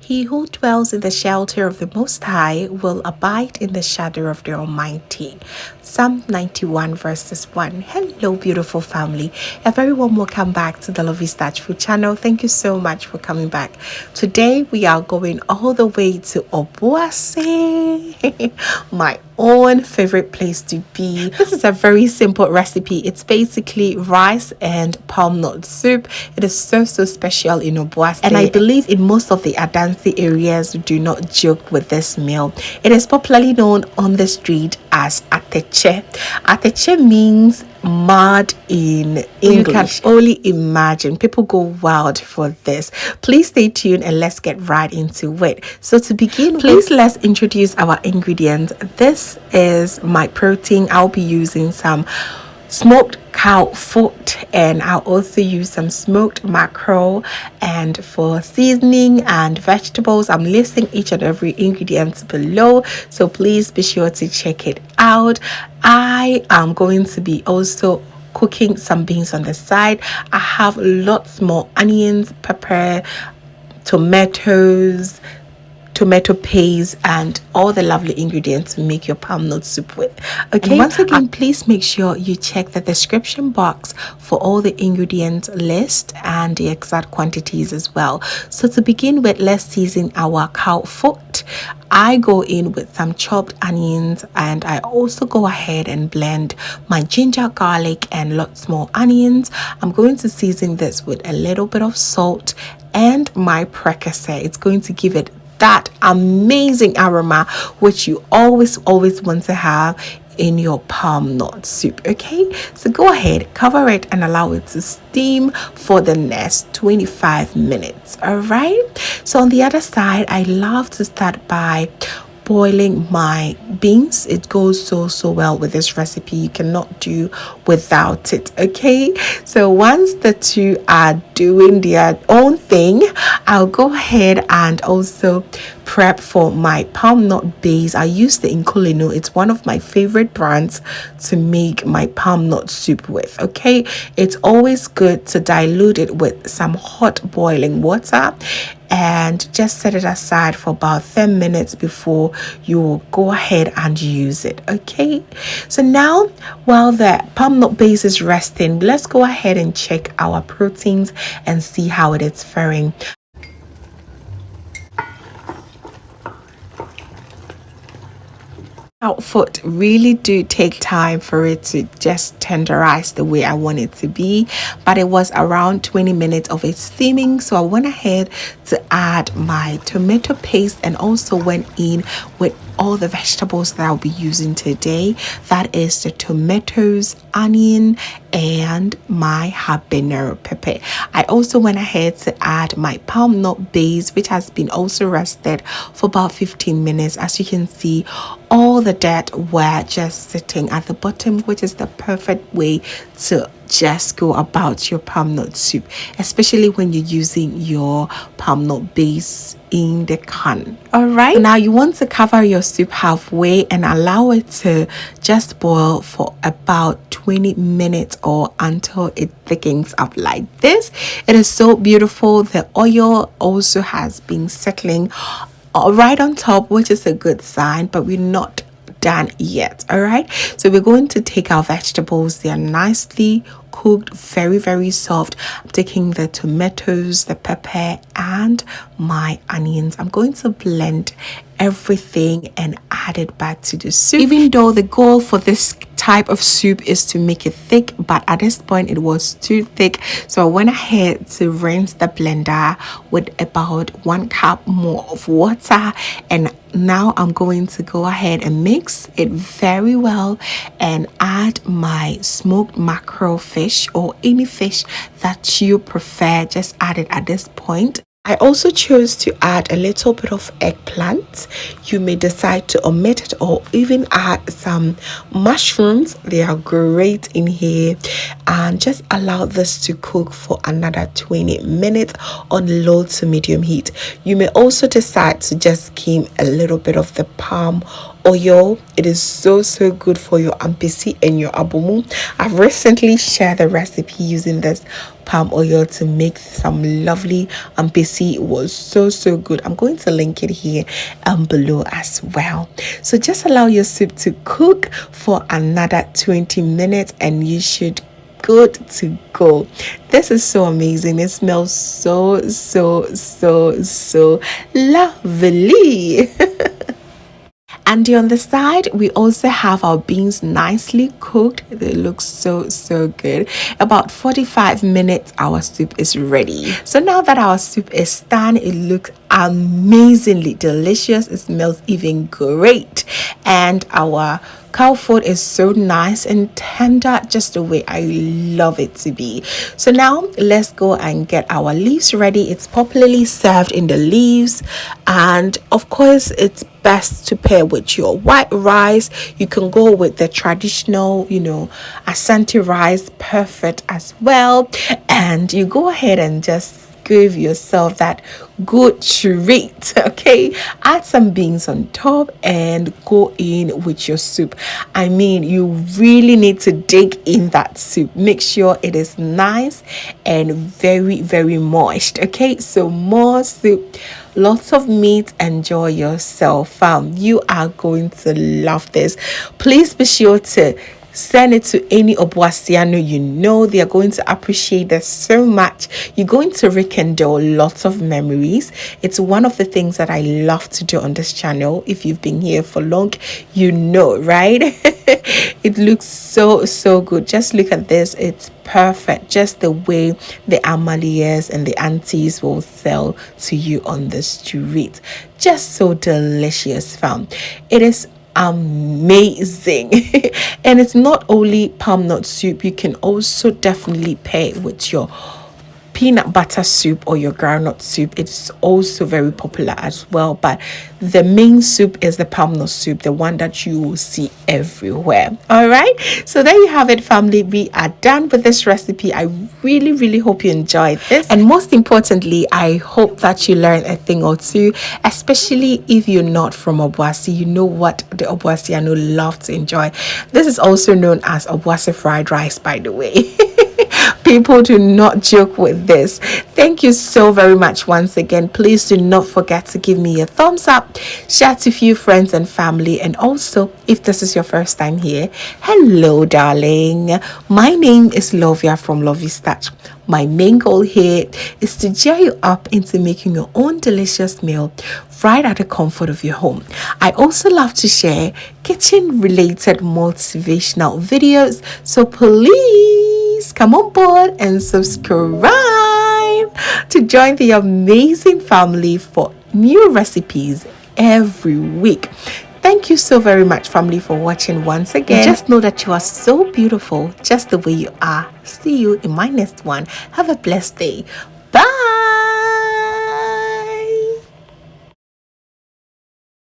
He who dwells in the shelter of the Most High will abide in the shadow of the Almighty. Psalm 91 verses 1. Hello, beautiful family. A very warm welcome back to the Lovystouch food channel. Thank you so much for coming back. Today we are going all the way to Obuasi, my own favorite place to be. This is a very simple recipe. It's basically rice and palmnut soup. It is so special in Obuasi, and I believe in most of the Adanse areas do not joke with this meal. It is popularly known on the street as Atekye. Atekye means mud in English. You can only imagine. People go wild for this. Please stay tuned and let's get right into it. So to begin, let's introduce our ingredients. This is my protein. I'll be using some smoked cow foot, and I'll also use some smoked mackerel. And for seasoning and vegetables, I'm listing each and every ingredient below, so please be sure to check it out. I am going to be also cooking some beans on the side. I have lots more onions, pepper, tomatoes, tomato paste, and all the lovely ingredients to make your palmnut soup with. Okay, and once again, please make sure you check the description box for all the ingredients list and the exact quantities as well. So to begin with, let's season our cow foot. I go in with some chopped onions, and I also go ahead and blend my ginger, garlic, and lots more onions. I'm going to season this with a little bit of salt and my precursor. It's going to give it that amazing aroma which you always want to have in your palmnut soup. Okay, so go ahead, cover it and allow it to steam for the next 25 minutes. All right, so on the other side, I love to start by boiling my beans. It goes so well with this recipe. You cannot do without it. Okay, so once the two are doing their own thing, I'll go ahead and also prep for my palmnut base. I use the Inkulino. It's one of my favorite brands to make my palmnut soup with. Okay, it's always good to dilute it with some hot boiling water and just set it aside for about 10 minutes before you will go ahead and use it. Okay, so now while the palmnut base is resting, let's go ahead and check our proteins and see how it is faring. Foot really do take time for it to just tenderize the way I want it to be, but it was around 20 minutes of it steaming, so I went ahead to add my tomato paste and also went in with all the vegetables that I'll be using today. That is the tomatoes, onion, and my habanero pepper. I also went ahead to add my palmnut base, which has been also rested for about 15 minutes. As you can see, all the dirt were just sitting at the bottom, which is the perfect way to just go about your palmnut soup, especially when you're using your palmnut base in the can. All right, now you want to cover your soup halfway and allow it to just boil for about 20 minutes or until it thickens up like this. It is so beautiful. The oil also has been settling right on top, which is a good sign, but we're not done yet. All right, so we're going to take our vegetables. They are nicely cooked, very soft. I'm taking the tomatoes, the pepper, and my onions. I'm going to blend everything and add it back to the soup, even though the goal for this type of soup is to make it thick, but at this point it was too thick, so I went ahead to rinse the blender with about 1 cup more of water, and now I'm going to go ahead and mix it very well and add my smoked mackerel fish or any fish that you prefer. Just add it at this point. I also chose to add a little bit of eggplant. You may decide to omit it or even add some mushrooms. They are great in here. And just allow this to cook for another 20 minutes on low to medium heat. You may also decide to just skim a little bit of the palm oil. It is so good for your ampesi and your abomu. I've recently shared the recipe using this palm oil to make some lovely ampesi. It was so good. I'm going to link it here below as well. So just allow your soup to cook for another 20 minutes and you should good to go. This is so amazing. It smells so lovely. And on the side, we also have our beans nicely cooked. They look so good. About 45 minutes, our soup is ready. So now that our soup is done, it looks amazingly delicious. It smells even great. And our cow foot is so nice and tender, just the way I love it to be. So now let's go and get our leaves ready. It's popularly served in the leaves, and of course it's best to pair with your white rice. You can go with the traditional, Asante rice, perfect as well. And you go ahead and just give yourself that good treat. Okay, add some beans on top and go in with your soup. I mean, you really need to dig in that soup. Make sure it is nice and very moist. Okay, so more soup, lots of meat. Enjoy yourself. You are going to love this. Please be sure to send it to any Obuasiano you know. They are going to appreciate this so much. You're going to rekindle lots of memories. It's one of the things that I love to do on this channel. If you've been here for long, you know, right? It looks so good. Just look at this. It's perfect, just the way the amaliers and the aunties will sell to you on the street. Just so delicious, fam. It is amazing. And it's not only palm nut soup, you can also definitely pair it with your peanut butter soup or your groundnut soup. It's also very popular as well, but the main soup is the palm nut soup, the one that you will see everywhere. All right, so there you have it, family. We are done with this recipe. I really hope you enjoyed this, and most importantly, I hope that you learned a thing or two, especially if you're not from Obuasi. You know what the Obuasiano love to enjoy. This is also known as Obuasi fried rice, by the way. People do not joke with this. Thank you so very much once again. Please do not forget to give me a thumbs up, share to a few friends and family, and also if this is your first time here, hello darling. My name is Lovia from Lovystouch. My main goal here is to cheer you up into making your own delicious meal right at the comfort of your home. I also love to share kitchen related motivational videos, so please come on board and subscribe to join the amazing family for new recipes every week. Thank you so very much, family, for watching once again. Just know that you are so beautiful just the way you are. See you in my next one. Have a blessed day. Bye.